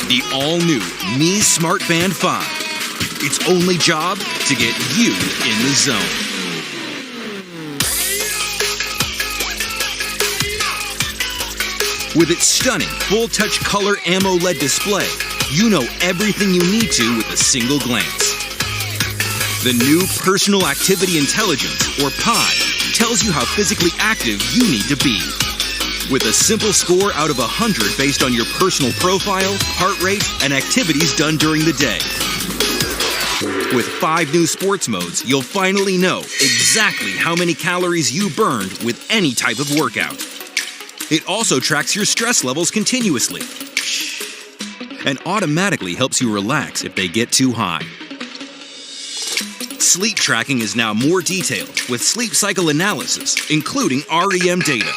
The all-new Mi Smart Band 5. Its only job to get you in the zone. With its stunning full-touch color AMOLED display, you know everything you need to with a single glance. The new Personal Activity Intelligence, or PI, tells you how physically active you need to be. With a simple score out of 100 based on your personal profile, heart rate, and activities done during the day. With 5 new sports modes, you'll finally know exactly how many calories you burned with any type of workout. It also tracks your stress levels continuously and automatically helps you relax if they get too high. Sleep tracking is now more detailed with sleep cycle analysis, including REM data.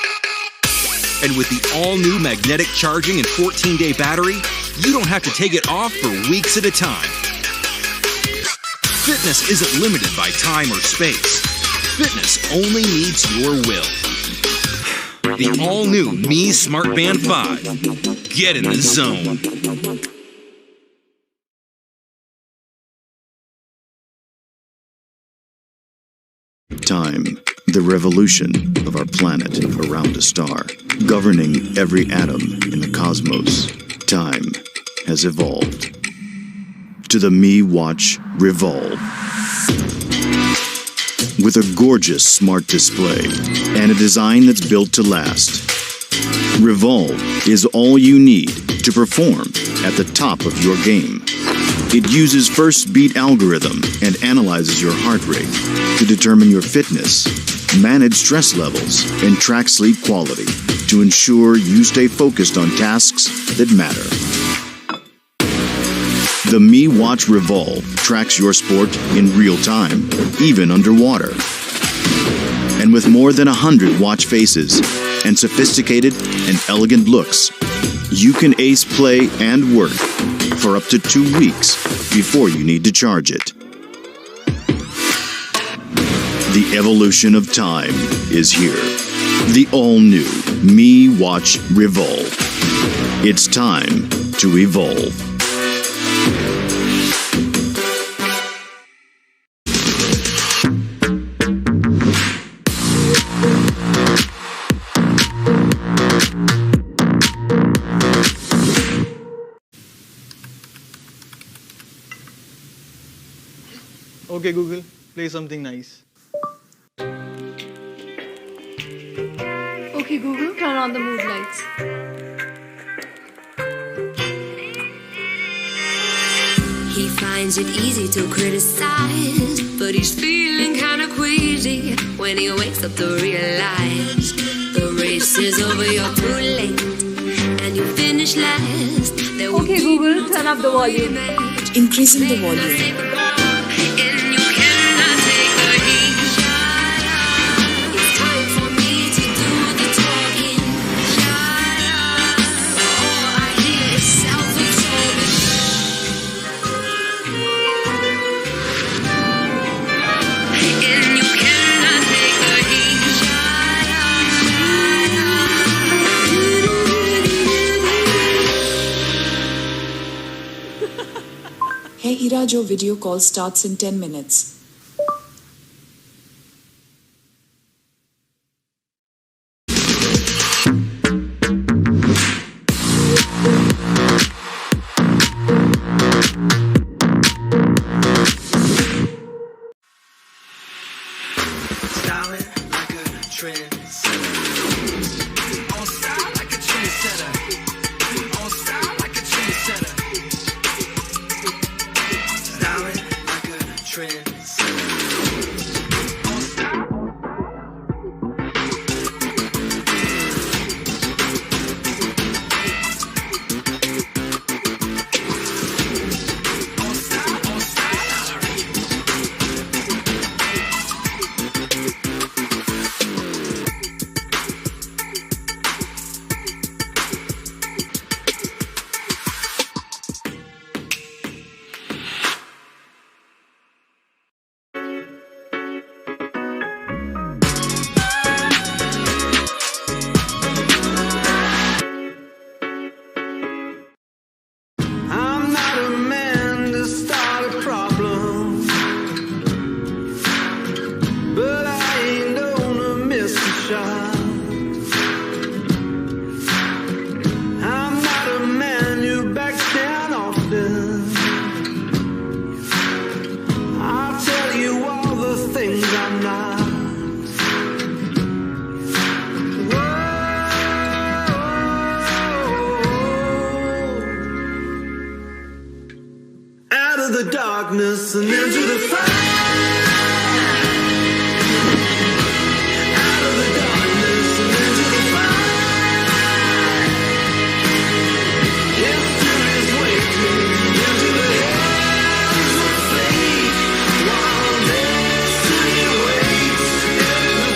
And with the all-new magnetic charging and 14-day battery, you don't have to take it off for weeks at a time. Fitness isn't limited by time or space. Fitness only needs your will. The all-new Mi Smart Band 5. Get in the zone. Time, the revolution of our planet around a star, governing every atom in the cosmos. Time has evolved to the Mi Watch Revolve. With a gorgeous smart display and a design that's built to last, Revolve is all you need to perform at the top of your game. It uses first beat algorithm and analyzes your heart rate to determine your fitness, manage stress levels, and track sleep quality to ensure you stay focused on tasks that matter. The Mi Watch Revolve tracks your sport in real time, even underwater. And with more than 100 watch faces and sophisticated and elegant looks, you can ace play and work for up to 2 weeks before you need to charge it. The evolution of time is here. The all-new Mi Watch Revolve. It's time to evolve. Okay, Google, play something nice. Okay, Google, turn on the mood lights. He finds it easy to criticize, but he's feeling kinda queasy when he wakes up to realize the race is over, you're too late, and you finish last. Okay, Google, turn up the volume. Increasing the volume. Hey Iraj, your video call starts in 10 minutes. Trends. of the darkness and into the fire. Out of the darkness and into the fire. Yesterday's waiting into the hands of fate, while destiny waits in the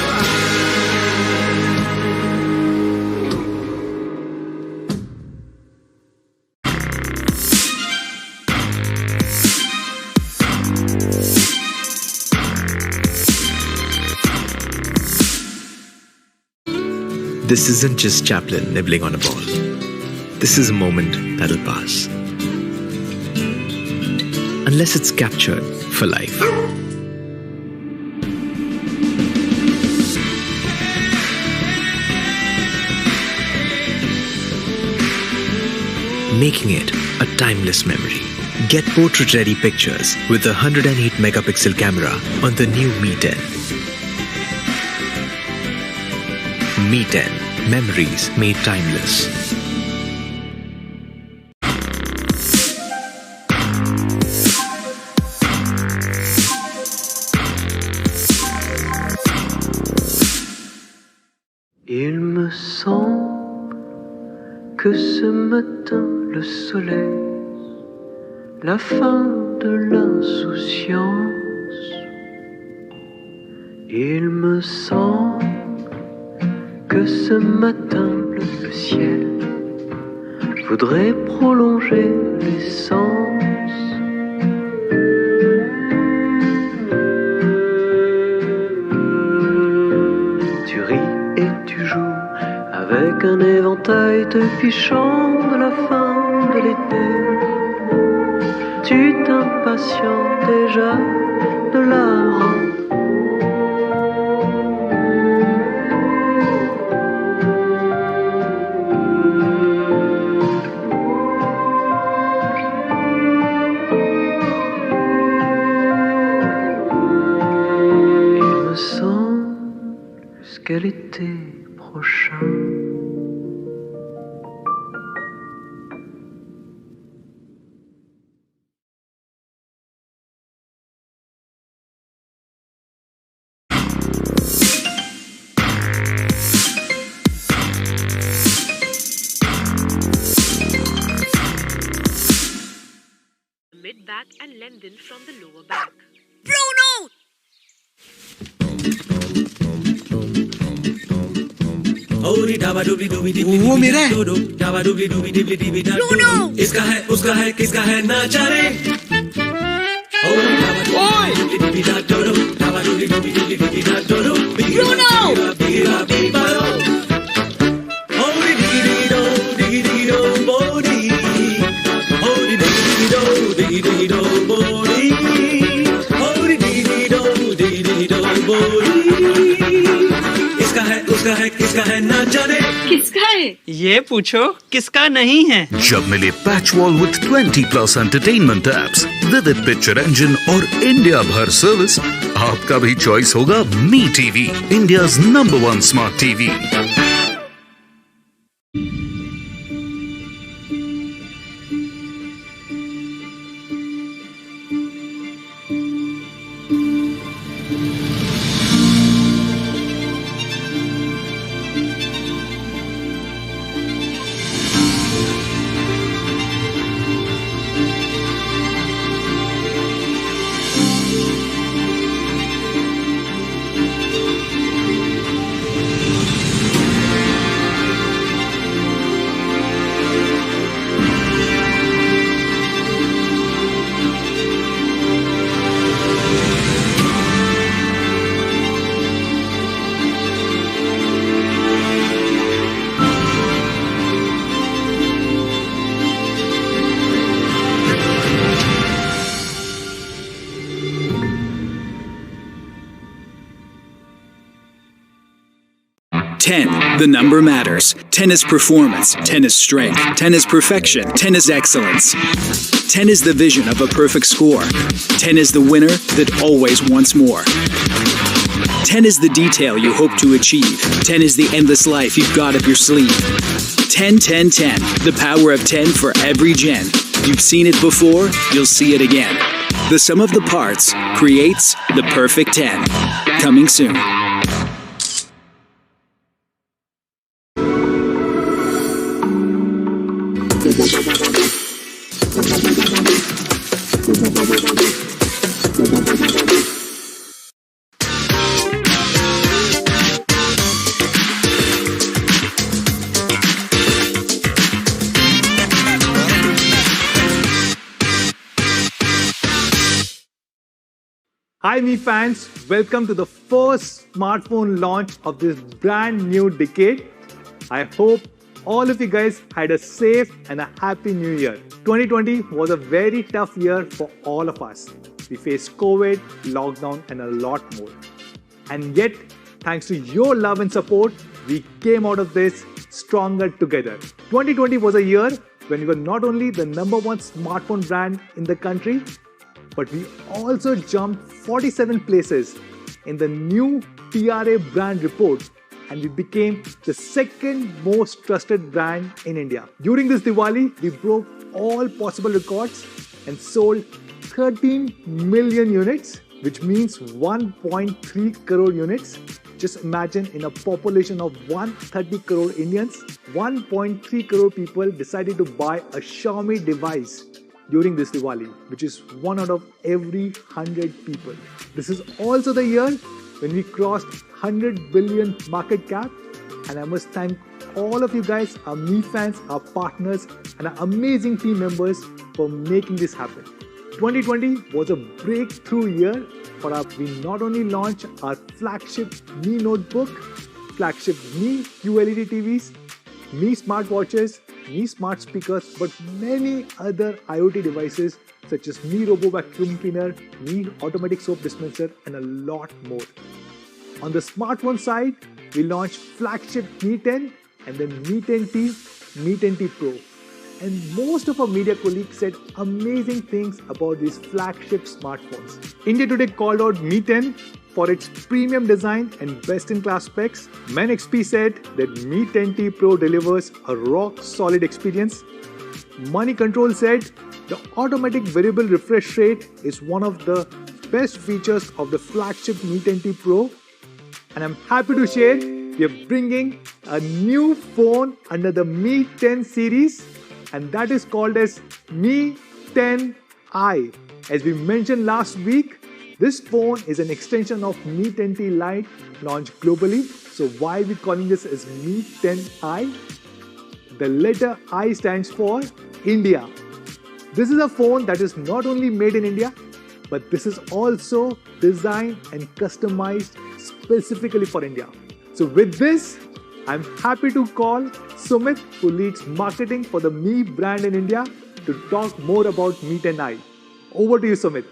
This isn't just Chaplin nibbling on a ball. This is a moment that'll pass. Unless it's captured for life. Making it a timeless memory. Get portrait-ready pictures with the 108 megapixel camera on the new Mi 10. Mi 10. Memories made timeless. Il me semble que ce matin le soleil, la fin de l'insouciance. Il me semble que ce matin le ciel voudrait prolonger l'essence. Tu ris et tu joues avec un éventail te fichant de la fin de l'été. Tu t'impatientes déjà de la rentrée. Jusqu'à l'été prochain. Mid back and lengthen from the lower back. Bruno! वो मेरा है। इसका है उसका है किसका है ना जाने। किसका है ना जाने। किसका है? ये पूछो किसका नहीं है। जब मिले patch wall with 20+ entertainment apps, vivid picture engine और इंडिया भर सर्विस, आपका भी चॉइस होगा MiTv, India's number 1 smart TV. The number matters. 10 is performance. 10 is strength. 10 is perfection. 10 is excellence. 10 is the vision of a perfect score. 10 is the winner that always wants more. 10 is the detail you hope to achieve. 10 is the endless life you've got up your sleeve. 10, 10, 10. The power of 10 for every gen. You've seen it before, you'll see it again. The sum of the parts creates the perfect 10. Coming soon. Hi Mi fans, welcome to the first smartphone launch of this brand new decade. I hope all of you guys had a safe and a happy new year. 2020 was a very tough year for all of us. We faced COVID, lockdown and a lot more. And yet, thanks to your love and support, we came out of this stronger together. 2020 was a year when we were not only the #1 smartphone brand in the country, but we also jumped 47 places in the new PRA brand report and we became the second most trusted brand in India. During this Diwali, we broke all possible records and sold 13 million units, which means 1.3 crore units. Just imagine, in a population of 130 crore Indians, 1.3 crore people decided to buy a Xiaomi device during this Diwali, which is 1 out of every 100 people. This is also the year when we crossed 100 billion market cap, and I must thank all of you guys, our Mi fans, our partners and our amazing team members for making this happen. 2020 was a breakthrough year for us. We not only launched our flagship Mi Notebook, flagship Mi QLED TVs, Mi smartwatches, Mi smart speakers, but many other IoT devices such as Mi Robo Vacuum Cleaner, Mi Automatic Soap Dispenser and a lot more. On the smartphone side, we launched flagship Mi 10 and then Mi 10T, Mi 10T Pro. And most of our media colleagues said amazing things about these flagship smartphones. India Today called out Mi 10 for its premium design and best-in-class specs. MenXP said that Mi 10T Pro delivers a rock-solid experience. Money Control said the automatic variable refresh rate is one of the best features of the flagship Mi 10T Pro. And I'm happy to share we are bringing a new phone under the Mi 10 series, and that is called as Mi 10i. As we mentioned last week, this phone is an extension of Mi 10T Lite launched globally. So why are we calling this as Mi 10i? The letter I stands for India. This is a phone that is not only made in India, but this is also designed and customized specifically for India. So with this, I'm happy to call Sumit, who leads marketing for the Mi brand in India, to talk more about Mi 10i. Over to you, Sumit.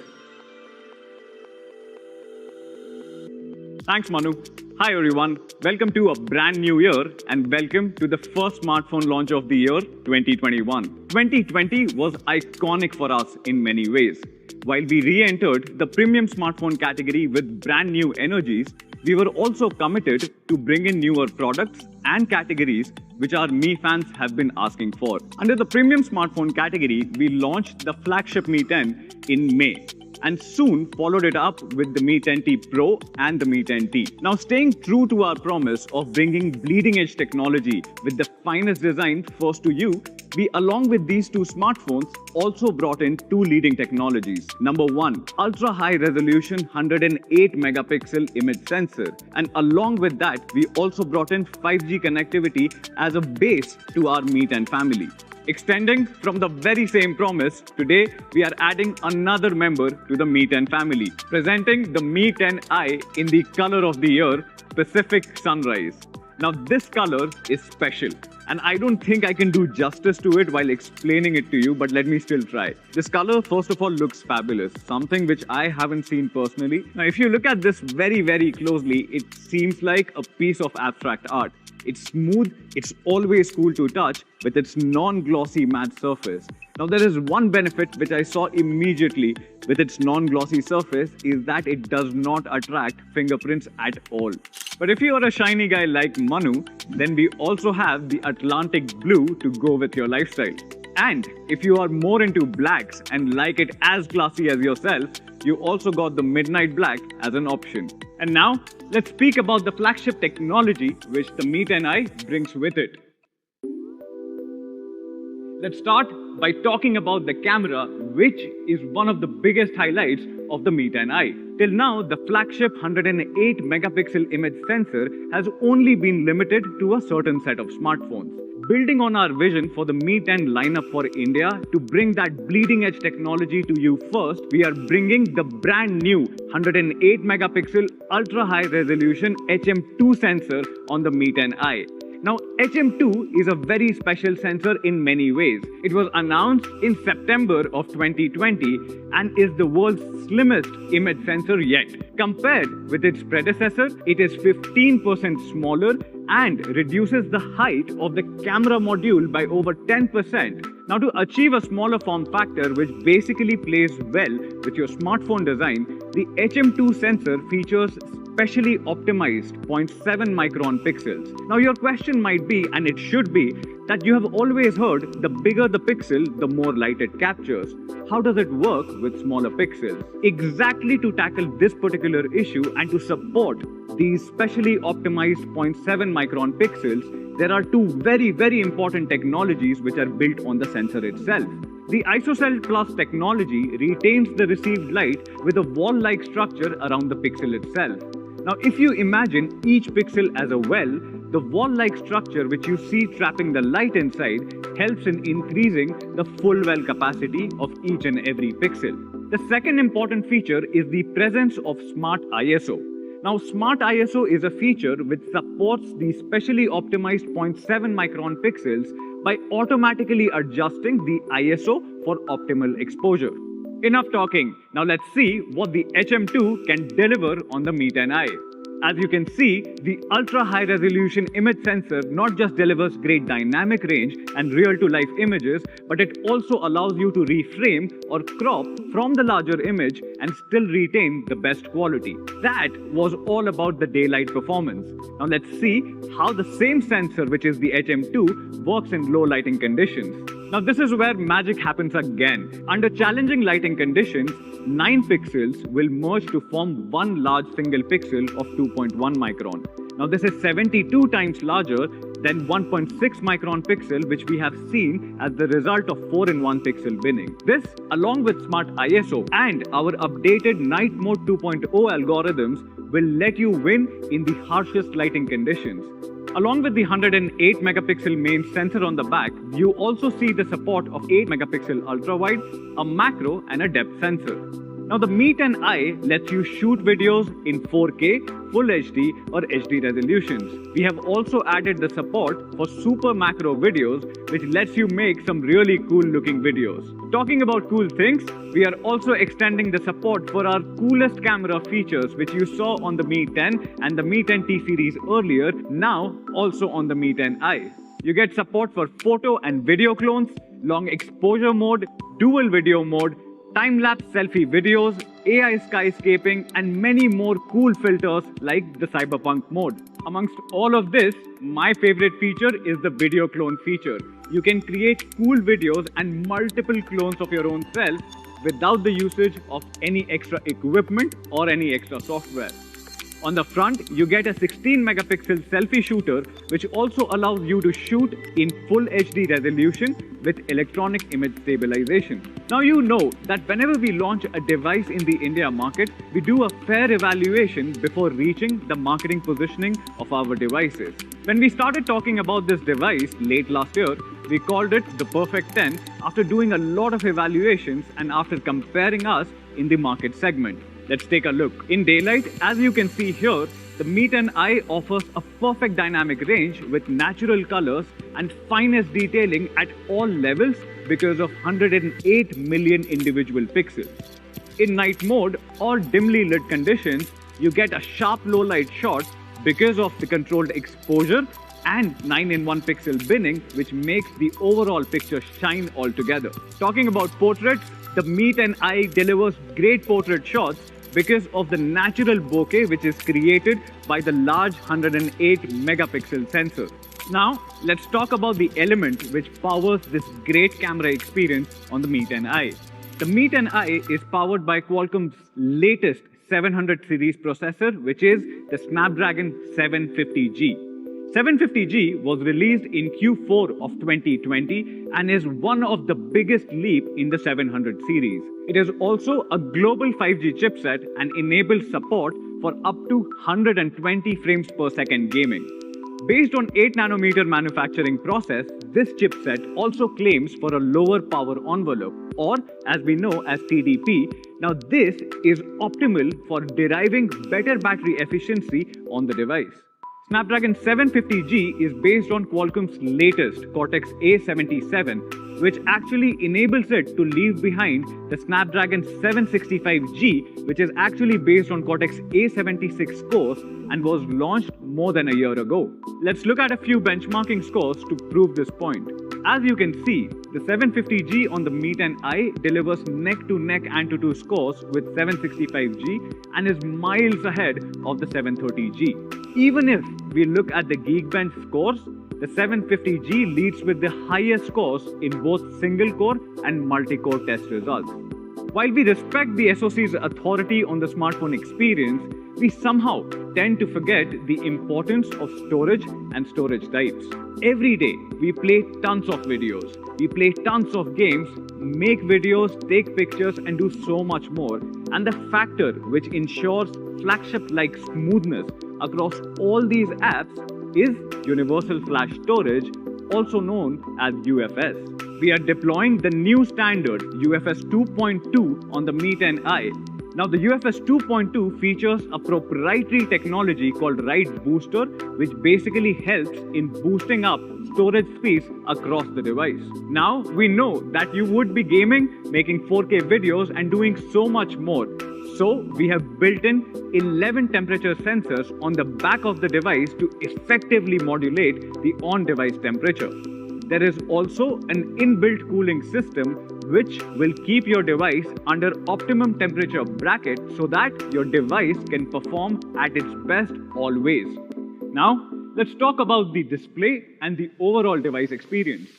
Thanks, Manu. Hi, everyone. Welcome to a brand new year and welcome to the first smartphone launch of the year, 2021. 2020 was iconic for us in many ways. While we re-entered the premium smartphone category with brand new energies, we were also committed to bring in newer products and categories which our Mi fans have been asking for. Under the premium smartphone category, we launched the flagship Mi 10 in May, and soon followed it up with the Mi 10T Pro and the Mi 10T. Now, staying true to our promise of bringing bleeding-edge technology with the finest design first to you, we, along with these two smartphones, also brought in two leading technologies. Number one, ultra-high resolution 108 megapixel image sensor. And along with that, we also brought in 5G connectivity as a base to our Mi 10 family. Extending from the very same promise, today we are adding another member to the Mi 10 family, presenting the Mi 10i in the color of the year, Pacific Sunrise. Now this color is special, and I don't think I can do justice to it while explaining it to you, but let me still try. This color, first of all, looks fabulous, something which I haven't seen personally. Now if you look at this very closely, it seems like a piece of abstract art. It's smooth, it's always cool to touch with its non-glossy matte surface. Now there is one benefit which I saw immediately with its non-glossy surface is that it does not attract fingerprints at all. But if you are a shiny guy like Manu, then we also have the Atlantic blue to go with your lifestyle. And if you are more into blacks and like it as classy as yourself, you also got the midnight black as an option. And now, let's speak about the flagship technology which the Mi 10i brings with it. Let's start by talking about the camera, which is one of the biggest highlights of the Mi 10i. Till now, the flagship 108 megapixel image sensor has only been limited to a certain set of smartphones. Building on our vision for the Mi 10 lineup for India to bring that bleeding edge technology to you first, we are bringing the brand new 108 megapixel ultra high resolution HM2 sensor on the Mi 10i. Now, HM2 is a very special sensor in many ways. It was announced in September of 2020 and is the world's slimmest image sensor yet. Compared with its predecessor, it is 15% smaller and reduces the height of the camera module by over 10%. Now, to achieve a smaller form factor which basically plays well with your smartphone design, the HM2 sensor features specially optimized 0.7 micron pixels. Now your question might be, and it should be, that you have always heard the bigger the pixel, the more light it captures. How does it work with smaller pixels? Exactly to tackle this particular issue and to support these specially optimized 0.7 micron pixels, there are two very important technologies which are built on the sensor itself. The ISOCELL Plus technology retains the received light with a wall-like structure around the pixel itself. Now, if you imagine each pixel as a well, the wall-like structure which you see trapping the light inside helps in increasing the full well capacity of each and every pixel. The second important feature is the presence of Smart ISO. Now, Smart ISO is a feature which supports the specially optimized 0.7 micron pixels by automatically adjusting the ISO for optimal exposure. Enough talking. Now let's see what the HM2 can deliver on the Mi 10i. As you can see, the ultra-high resolution image sensor not just delivers great dynamic range and real-to-life images, but it also allows you to reframe or crop from the larger image and still retain the best quality. That was all about the daylight performance. Now let's see how the same sensor, which is the HM2, works in low lighting conditions. Now this is where magic happens again. Under challenging lighting conditions, 9 pixels will merge to form one large single pixel of 2.1 micron. Now this is 72 times larger than 1.6 micron pixel which we have seen as the result of 4-in-1 pixel binning. This, along with Smart ISO and our updated Night Mode 2.0 algorithms, will let you win in the harshest lighting conditions. Along with the 108 megapixel main sensor on the back, you also see the support of 8 megapixel ultra-wide, a macro and a depth sensor. Now the Mi 10i lets you shoot videos in 4K, Full HD or HD resolutions. We have also added the support for super macro videos which lets you make some really cool looking videos. Talking about cool things, we are also extending the support for our coolest camera features which you saw on the Mi 10 and the Mi 10T series earlier, now also on the Mi 10i. You get support for photo and video clones, long exposure mode, dual video mode, time-lapse selfie videos, AI skyscaping, and many more cool filters like the cyberpunk mode. Amongst all of this, my favorite feature is the video clone feature. You can create cool videos and multiple clones of your own self without the usage of any extra equipment or any extra software. On the front, you get a 16 megapixel selfie shooter which also allows you to shoot in full HD resolution with electronic image stabilization. Now you know that whenever we launch a device in the India market, we do a fair evaluation before reaching the marketing positioning of our devices. When we started talking about this device late last year, we called it the Perfect 10 after doing a lot of evaluations and after comparing us in the market segment. Let's take a look. In daylight, as you can see here, the Mi 10i offers a perfect dynamic range with natural colors and finest detailing at all levels because of 108 million individual pixels. In night mode or dimly lit conditions, you get a sharp low light shot because of the controlled exposure and 9-in-1 pixel binning, which makes the overall picture shine altogether. Talking about portraits, the Mi 10i delivers great portrait shots because of the natural bokeh which is created by the large 108 megapixel sensor. Now, let's talk about the element which powers this great camera experience on the Mi 10i. The Mi 10i is powered by Qualcomm's latest 700 series processor, which is the Snapdragon 750G. 750G was released in Q4 of 2020 and is one of the biggest leap in the 700 series. It is also a global 5G chipset and enables support for up to 120 frames per second gaming. Based on 8nm manufacturing process, this chipset also claims for a lower power envelope, or as we know as TDP. Now this is optimal for deriving better battery efficiency on the device. Snapdragon 750G is based on Qualcomm's latest Cortex-A77, which actually enables it to leave behind the Snapdragon 765G, which is actually based on Cortex-A76 cores and was launched more than a year ago. Let's look at a few benchmarking scores to prove this point. As you can see, the 750G on the Mi 10i delivers neck-to-neck AnTuTu scores with 765G and is miles ahead of the 730G. Even if we look at the Geekbench scores, the 750G leads with the highest scores in both single-core and multi-core test results. While we respect the SoC's authority on the smartphone experience, we somehow tend to forget the importance of storage and storage types. Every day, we play tons of videos, we play tons of games, make videos, take pictures and do so much more. And the factor which ensures flagship-like smoothness across all these apps is Universal Flash Storage, also known as UFS. We are deploying the new standard UFS 2.2 on the Mi 10i. Now the UFS 2.2 features a proprietary technology called Write Booster, which basically helps in boosting up storage space across the device. Now we know that you would be gaming, making 4K videos and doing so much more. So we have built in 11 temperature sensors on the back of the device to effectively modulate the on-device temperature. There is also an inbuilt cooling system which will keep your device under optimum temperature bracket so that your device can perform at its best always. Now, let's talk about the display and the overall device experience.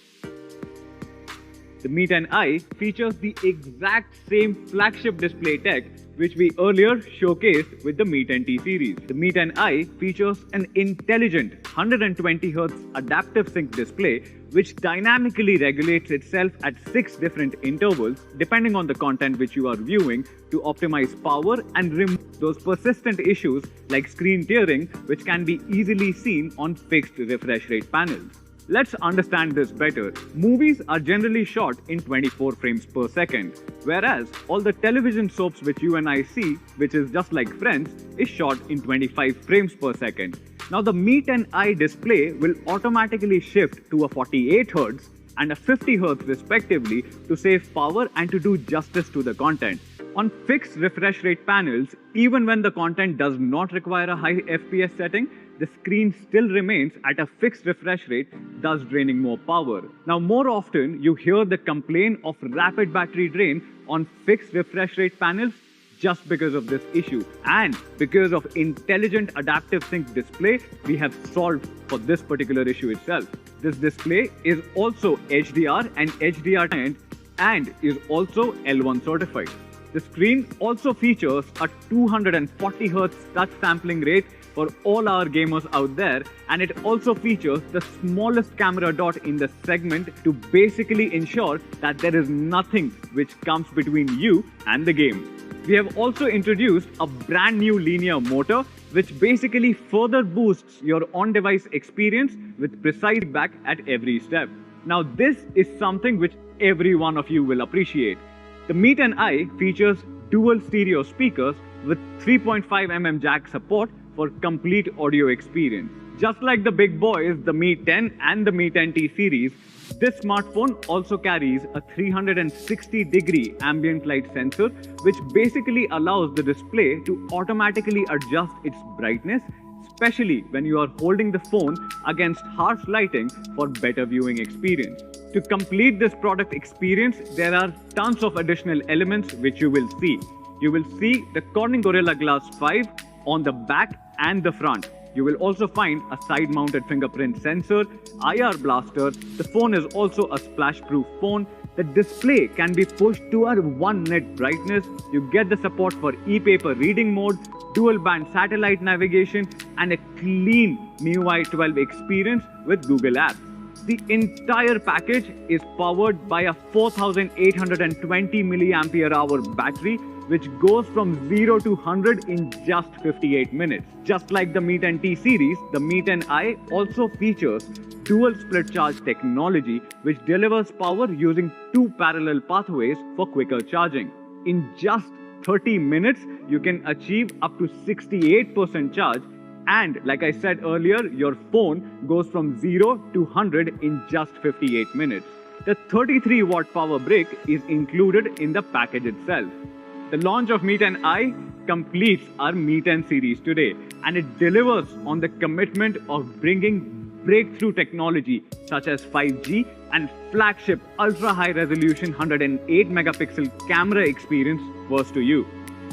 The Mi 10i features the exact same flagship display tech which we earlier showcased with the Mi 10T series. The Mi 10i features an intelligent 120Hz adaptive sync display which dynamically regulates itself at 6 different intervals depending on the content which you are viewing to optimize power and remove those persistent issues like screen tearing which can be easily seen on fixed refresh rate panels. Let's understand this better. Movies are generally shot in 24 frames per second, whereas all the television soaps which you and I see, which is just like Friends, is shot in 25 frames per second. Now the Mi 10i display will automatically shift to a 48Hz and a 50Hz respectively to save power and to do justice to the content. On fixed refresh rate panels, even when the content does not require a high FPS setting, the screen still remains at a fixed refresh rate, thus draining more power. Now, more often, you hear the complaint of rapid battery drain on fixed refresh rate panels just because of this issue. And because of intelligent adaptive sync display, we have solved for this particular issue itself. This display is also HDR and HDR10 and is also L1 certified. The screen also features a 240Hz touch sampling rate for all our gamers out there, and it also features the smallest camera dot in the segment to basically ensure that there is nothing which comes between you and the game. We have also introduced a brand new linear motor which basically further boosts your on-device experience with precise feedback at every step. Now this is something which every one of you will appreciate. The Mi 10i features dual stereo speakers with 3.5mm jack support for complete audio experience. Just like the big boys, the Mi 10 and the Mi 10T series, this smartphone also carries a 360-degree ambient light sensor, which basically allows the display to automatically adjust its brightness, especially when you are holding the phone against harsh lighting for better viewing experience. To complete this product experience, there are tons of additional elements which you will see. You will see the Corning Gorilla Glass 5 on the back and the front. You will also find a side-mounted fingerprint sensor, IR blaster. The phone is also a splash-proof phone. The display can be pushed to a 1 nit brightness. You get the support for e-paper reading mode, dual-band satellite navigation, and a clean MIUI 12 experience with Google Apps. The entire package is powered by a 4820 mAh battery, which goes from 0 to 100 in just 58 minutes. Just like the Mi 10T series, the Mi 10i also features dual split charge technology, which delivers power using 2 parallel pathways for quicker charging. In just 30 minutes, you can achieve up to 68% charge, and like I said earlier, your phone goes from 0 to 100 in just 58 minutes. The 33-watt power brick is included in the package itself. The launch of Mi 10i completes our Mi 10 series today, and it delivers on the commitment of bringing breakthrough technology such as 5G and flagship ultra-high resolution 108 megapixel camera experience first to you.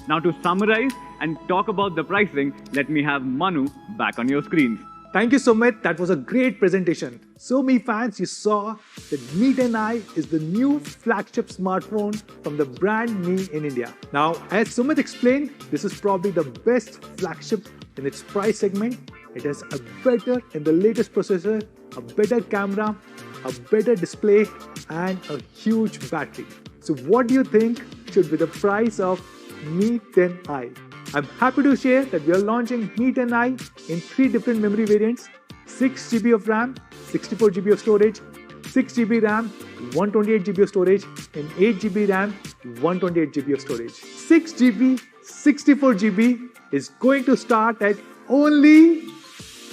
Now to summarize and talk about the pricing, let me have Manu back on your screens. Thank you, Sumit. That was a great presentation. So, Mi fans, you saw that Mi 10i is the new flagship smartphone from the brand Mi in India. Now, as Sumit explained, this is probably the best flagship in its price segment. It has a better and the latest processor, a better camera, a better display, and a huge battery. So, what do you think should be the price of Mi 10i? I'm happy to share that we are launching Mi 10i in 3 different memory variants: 6GB of RAM, 64GB of storage, 6GB RAM, 128GB of storage, and 8GB RAM, 128GB of storage. 6GB, 64GB is going to start at only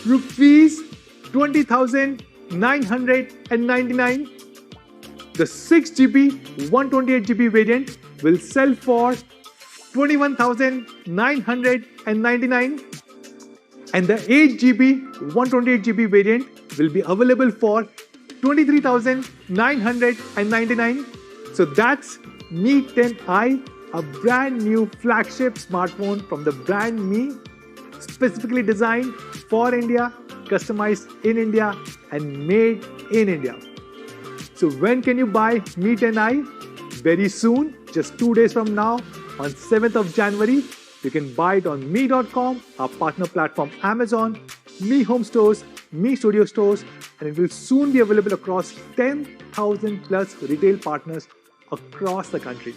rupees 20,999. The 6GB, 128GB variant will sell for 21,999, and the 8GB 128GB variant will be available for 23,999. So that's Mi 10i, a brand new flagship smartphone from the brand Mi, specifically designed for India, customized in India, and made in India. So when can you buy Mi 10i? Very soon, just 2 days from now, on 7th of January, you can buy it on Mi.com, our partner platform Amazon, Mi Home Stores, Mi Studio Stores, and it will soon be available across 10,000 plus retail partners across the country.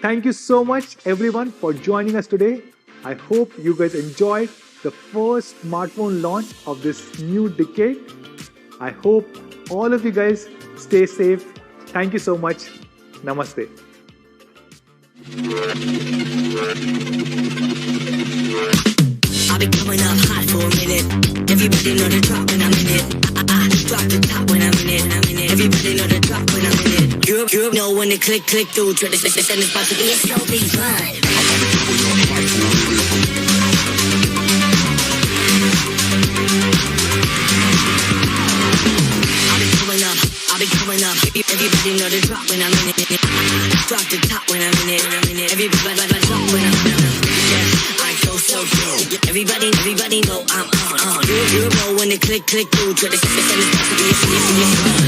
Thank you so much everyone for joining us today. I hope you guys enjoyed the first smartphone launch of this new decade. I hope all of you guys stay safe. Thank you so much. Namaste. I'll be coming up hot for a minute. Everybody know the drop when I'm in it. I drop the top when I'm in it. Everybody know the drop when I'm in it. You know when it click through. Try to send this part to be a slow beat run. I'll be coming up. Everybody know the drop when I'm in it. Drop the top when I'm in it. Everybody drop when I'm in it. Yeah, I go so good. Everybody know I'm on. You know when it click through. Try to send this part to be a slow beat run.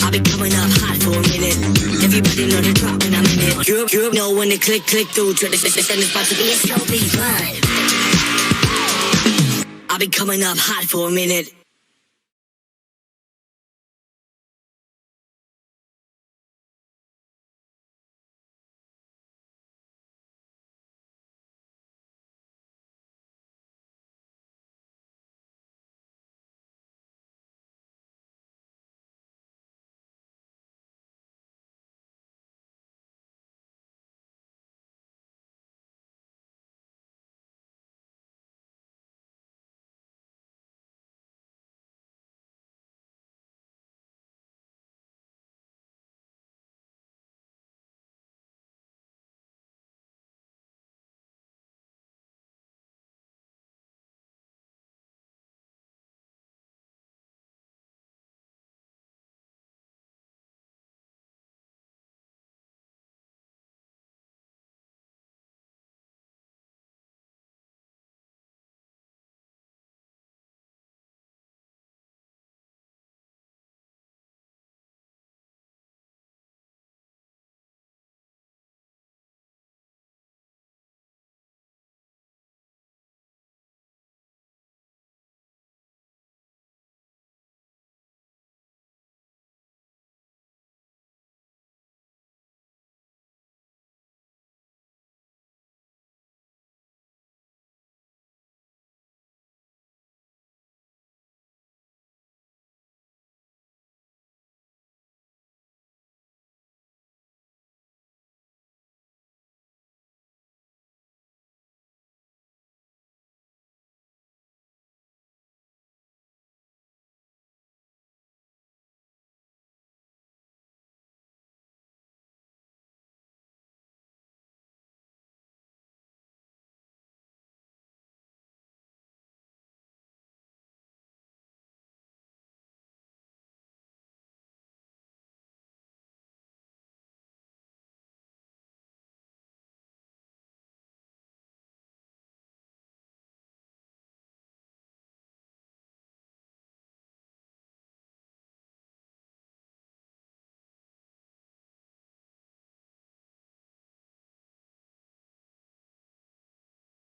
I'll be coming up hot for a minute. Everybody know the drop when I'm in it. You know when it click through. Try to send this part to be a slow beat run. I'll be coming up hot for a minute.